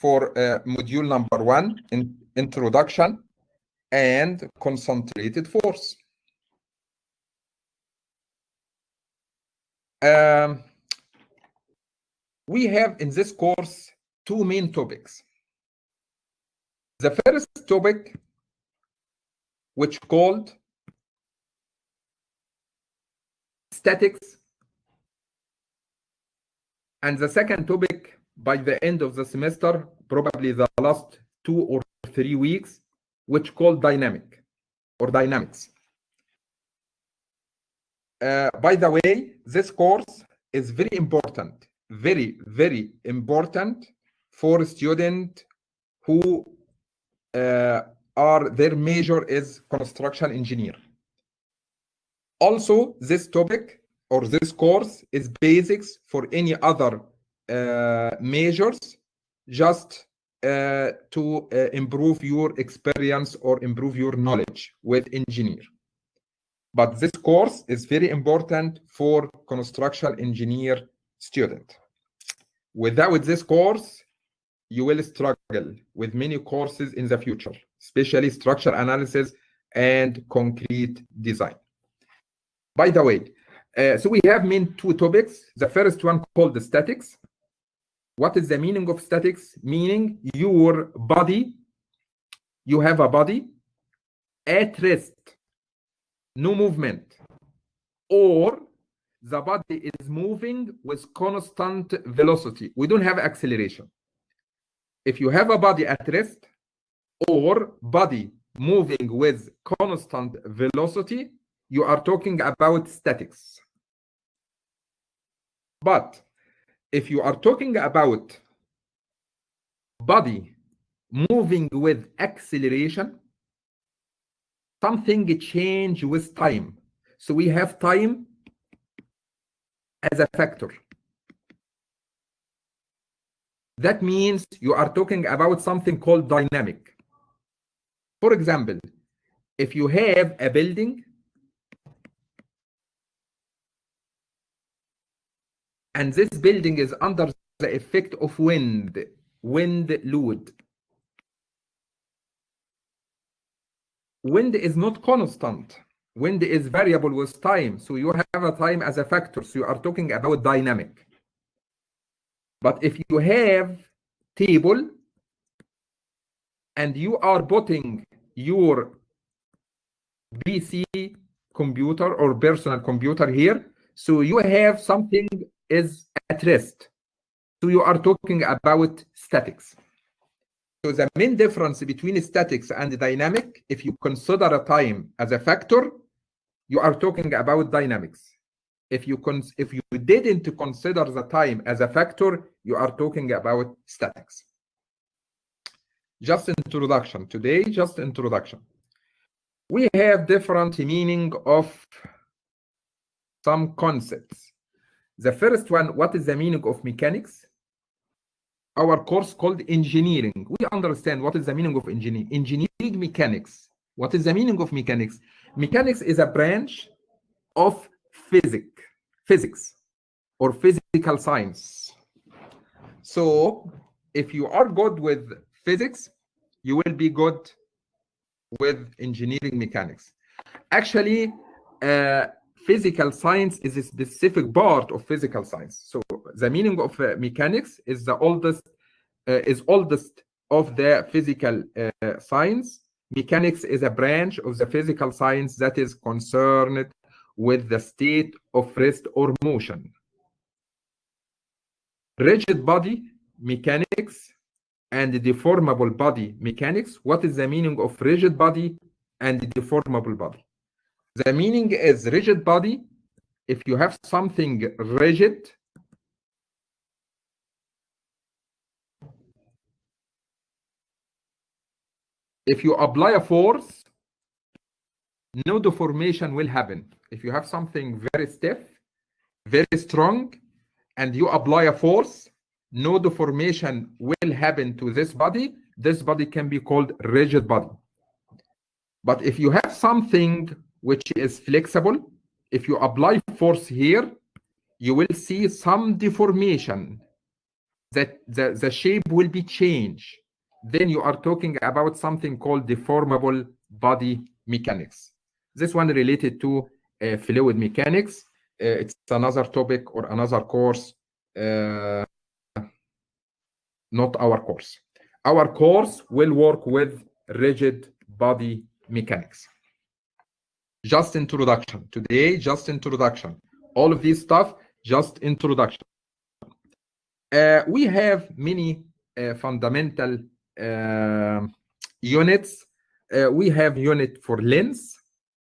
for module number 1, introduction and concentrated force. We have in this course 2 main topics. The first topic, which called statics, and the second topic by the end of the semester, probably the last 2 or 3 weeks, which called dynamic or dynamics. By the way, this course is very important, very, very important for students who their major is construction engineer. Also, this topic or this course is basics for any other majors, just to improve your experience or improve your knowledge with engineer. But this course is very important for construction engineer student. Without this course, you will struggle with many courses in the future, especially structure analysis and concrete design. By the way, so we have main 2 topics. The first one called the statics. What is the meaning of statics? Meaning your body, you have a body at rest, no movement, or the body is moving with constant velocity. We don't have acceleration. If you have a body at rest or body moving with constant velocity, you are talking about statics. But if you are talking about body moving with acceleration, something change with time. So we have time as a factor. That means you are talking about something called dynamic. For example, if you have a building and this building is under the effect of wind load. Wind is not constant. Wind is variable with time. So you have a time as a factor. So you are talking about dynamic. But if you have table and you are putting your PC computer or personal computer here, so you have something is at rest. So you are talking about statics. So the main difference between statics and dynamic, if you consider a time as a factor, you are talking about dynamics. If you didn't consider the time as a factor, you are talking about statics. Just introduction. Today, just introduction. We have different meaning of some concepts. The first one, what is the meaning of mechanics? Our course called engineering. We understand what is the meaning of engineering. Engineering mechanics. What is the meaning of mechanics? Mechanics is a branch of physics or physical science. So if you are good with physics, you will be good with engineering mechanics. Actually, physical science is a specific part of physical science. So the meaning of mechanics is the oldest of the physical science. Mechanics is a branch of the physical science that is concerned with the state of rest or motion. Rigid body mechanics and deformable body mechanics. What is the meaning of rigid body and deformable body? The meaning is rigid body, if you have something rigid, if you apply a force, no deformation will happen. If you have something very stiff, very strong, and you apply a force, no deformation will happen to this body can be called rigid body. But if you have something which is flexible, if you apply force here, you will see some deformation. that the shape will be changed, then you are talking about something called deformable body mechanics. This one related to fluid mechanics. It's another topic or another course, not our course. Our course will work with rigid body mechanics. Just introduction. Today, just introduction. All of this stuff, just introduction. We have many fundamental units. We have unit for length.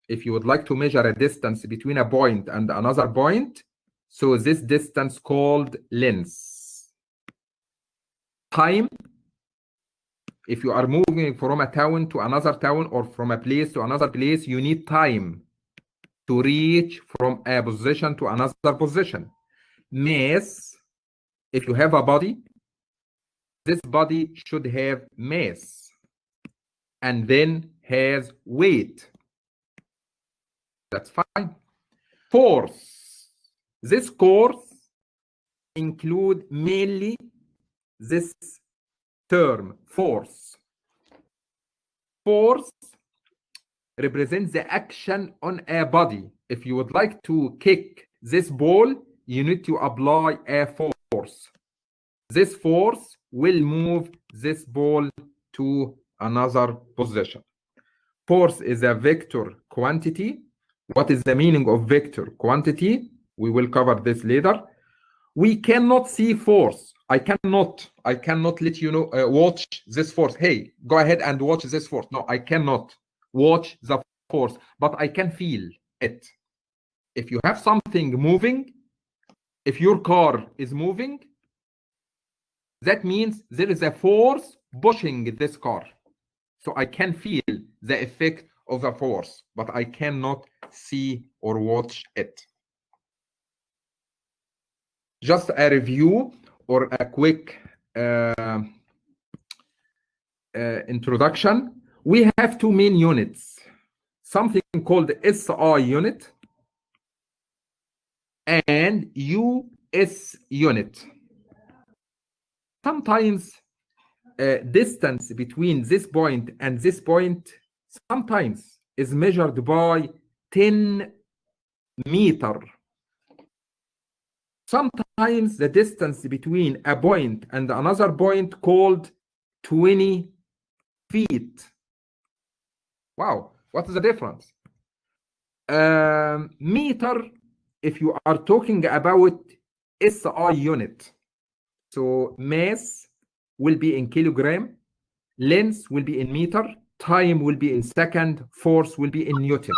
If you would like to measure a distance between a point and another point, so this distance called length. Time. If you are moving from a town to another town or from a place to another place, you need time to reach from a position to another position. Mass. If you have a body, this body should have mass and then has weight. That's fine. Force. This course include mainly this term, force. Force represents the action on a body. If you would like to kick this ball, you need to apply a force. This force will move this ball to another position. Force is a vector quantity. What is the meaning of vector quantity? We will cover this later. We cannot see force. I cannot let you know, watch this force. Hey, go ahead and watch this force. No, I cannot watch the force, but I can feel it. If you have something moving, if your car is moving, that means there is a force pushing this car. So I can feel the effect of the force, but I cannot see or watch it. Just a review or a quick introduction. We have two main units, something called SI unit and US unit. Sometimes distance between this point and this point sometimes is measured by 10 meters. Sometimes the distance between a point and another point called 20 feet. Wow, what is the difference? Meter, if you are talking about SI unit, so mass will be in kilogram, length will be in meter, time will be in second, force will be in Newton.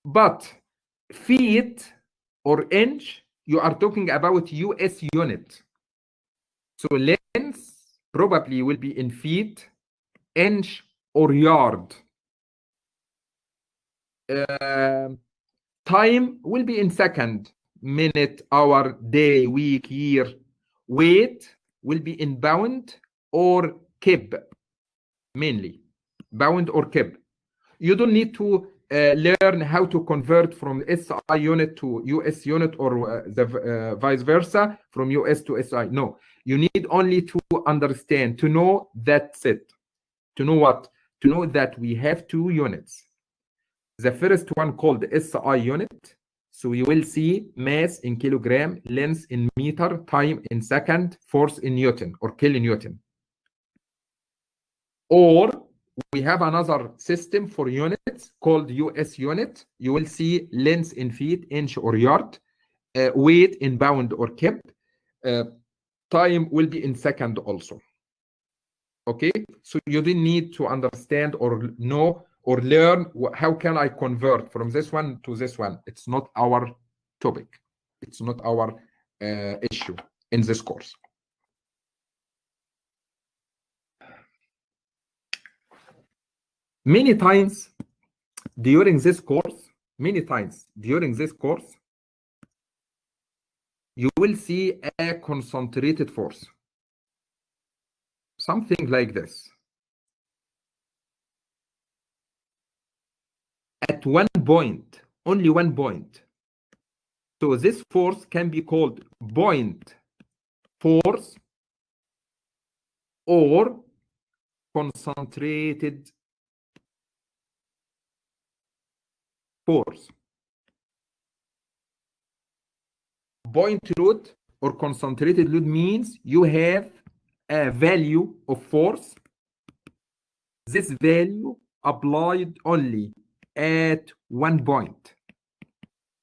But feet or inch, you are talking about US unit. So length probably will be in feet, inch, or yard. Time will be in second, minute, hour, day, week, year. Weight will be in pound or kib, mainly pound or kib. You don't need to learn how to convert from SI unit to US unit or vice versa from US to SI. No, you need only to understand, to know that's it. To know what? To know that we have two units. The first one called SI unit. So you will see mass in kilogram, length in meter, time in second, force in Newton or kilonewton. Or we have another system for units called US unit. You will see length in feet, inch, or yard, weight in pound or kib. Time will be in second also. Okay, so you didn't need to understand or know or learn how can I convert from this one to this one. It's not our topic. It's not our issue in this course. Many times during this course, you will see a concentrated force. Something like this. At one point, only one point. So this force can be called point force or concentrated force. Point load or concentrated load means you have a value of force. This value applied only at one point.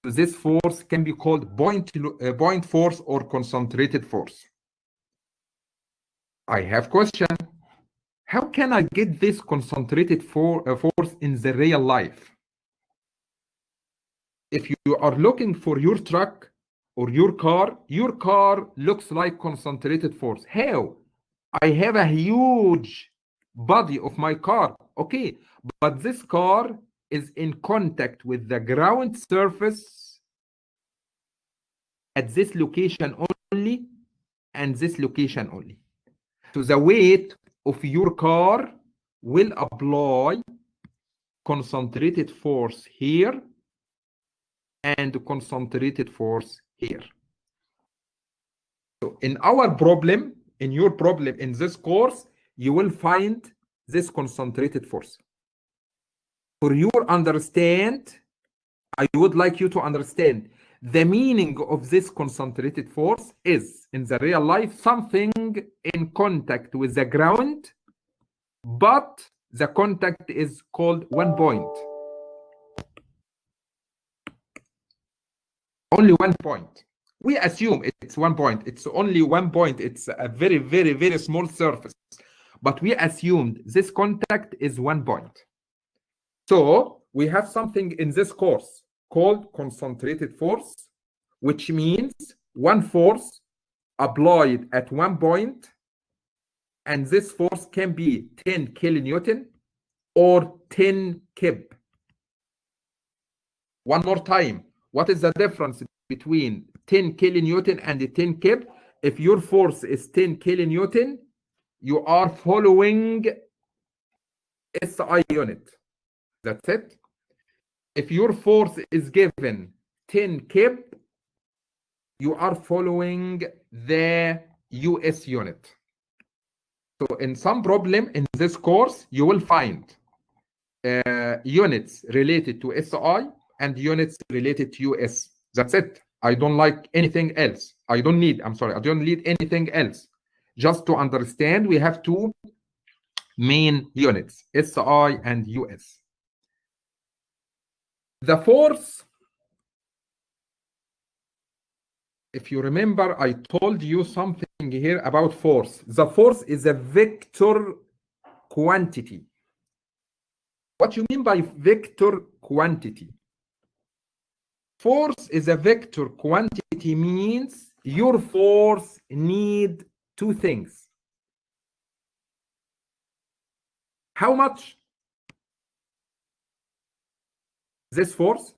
So this force can be called point force or concentrated force. I have question. How can I get this concentrated force in the real life? If you are looking for your truck or your car looks like concentrated force. How? I have a huge body of my car. Okay, but this car is in contact with the ground surface at this location only and this location only. So the weight of your car will apply concentrated force here and concentrated force here. So in our problem, in your problem in this course, you will find this concentrated force. For your understand, I would like you to understand the meaning of this concentrated force is in the real life something in contact with the ground, but the contact is called one point. Only one point. We assume it's one point. It's only one point. It's a very, very, very small surface. But we assumed this contact is one point. So we have something in this course called concentrated force, which means one force applied at one point, and this force can be 10 kilonewton or 10 kib. One more time, what is the difference between 10 kilonewton and 10 kib? If your force is 10 kilonewton, you are following SI unit. That's it. If your force is given 10 kib, you are following the US unit. So in some problem in this course, you will find units related to SI and units related to US. That's it. I don't like anything else. I don't need anything else. Just to understand, we have two main units, SI and US. The force, if you remember, I told you something here about force. The force is a vector quantity. What you mean by vector quantity? Force is a vector quantity means your force need two things. How much? This force.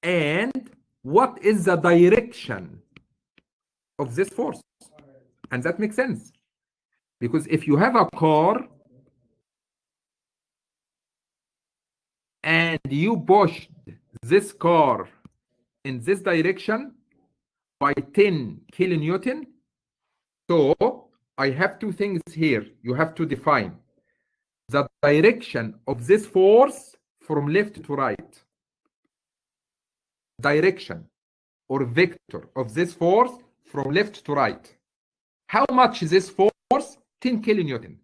And what is the direction of this force? And that makes sense. Because if you have a car and you pushed this car in this direction by 10 kilonewton, so I have two things here. You have to define the direction of this force from left to right. Direction or vector of this force from left to right. How much is this force? 10 kilonewton.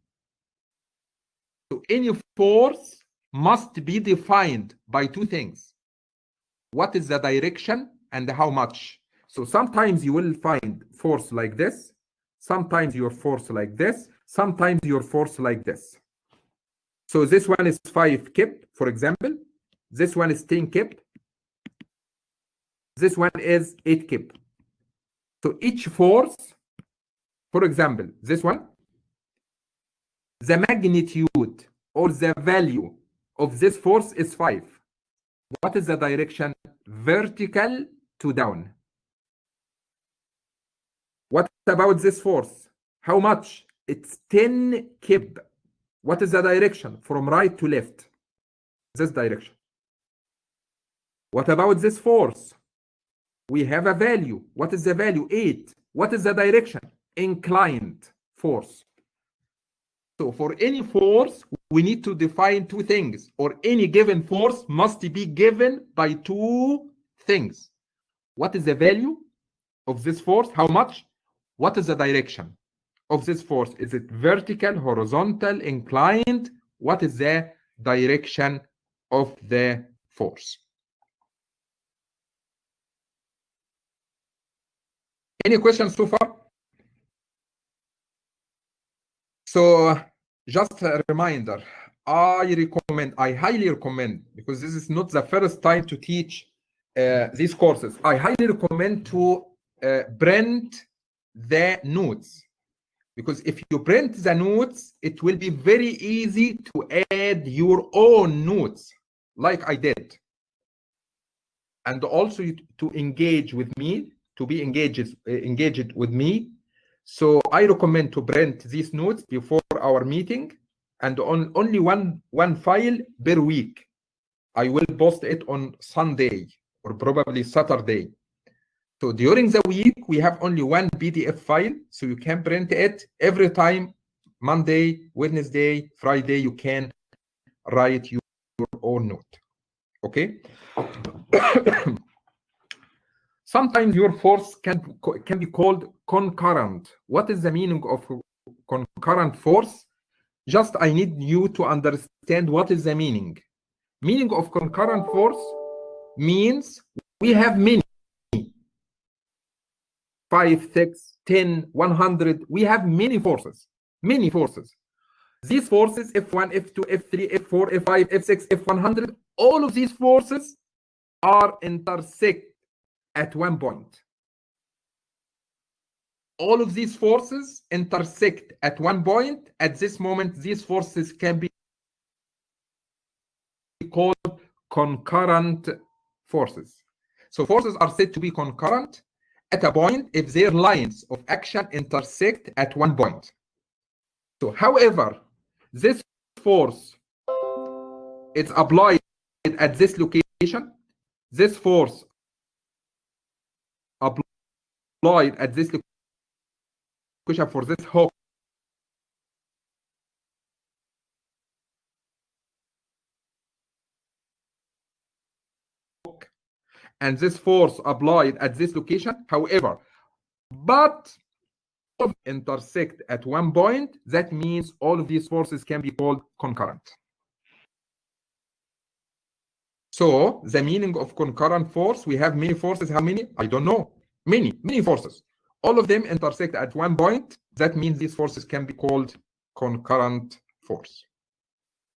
So any force must be defined by two things. What is the direction and how much? So sometimes you will find force like this, sometimes your force like this, sometimes your force like this. So this one is 5 kip, for example. This one is 10 kip. This one is 8 kip. So each force, for example, this one, the magnitude or the value of this force is 5. What is the direction? Vertical to down. What about this force? How much? It's 10 kib. What is the direction? From right to left. This direction. What about this force? we have a value. What is the value? 8. What is the direction? Inclined force. So for any force, we need to define two things, or any given force must be given by two things. What is the value of this force? How much? What is the direction of this force? Is it vertical, horizontal, inclined? What is the direction of the force? Any questions so far? So just a reminder, I highly recommend, because this is not the first time to teach these courses, I highly recommend to print the notes. Because if you print the notes, it will be very easy to add your own notes, like I did. And also to engage with me, to be engaged with me. So I recommend to print these notes before our meeting, and on only one file per week. I will post it on Sunday or probably Saturday. So during the week, we have only one PDF file, so you can print it every time. Monday, Wednesday, Friday, you can write your own note. Okay? Sometimes your force can be called concurrent. What is the meaning of concurrent force? Just I need you to understand what is the meaning. Meaning of concurrent force means we have many, 5, 6, 10, 100. We have many forces. These forces, F1, F2, F3, F4, F5, F6, F100, all of these forces are intersect at one point. All of these forces intersect at one point. At this moment, these forces can be called concurrent forces. So forces are said to be concurrent at a point if their lines of action intersect at one point. So, however, this force is applied at this location. This force applied at this location for this hook and this force applied at this location. However, but intersect at one point, that means all of these forces can be called concurrent. So the meaning of concurrent force, we have many forces. How many? I don't know. Many forces. All of them intersect at one point. That means these forces can be called concurrent force.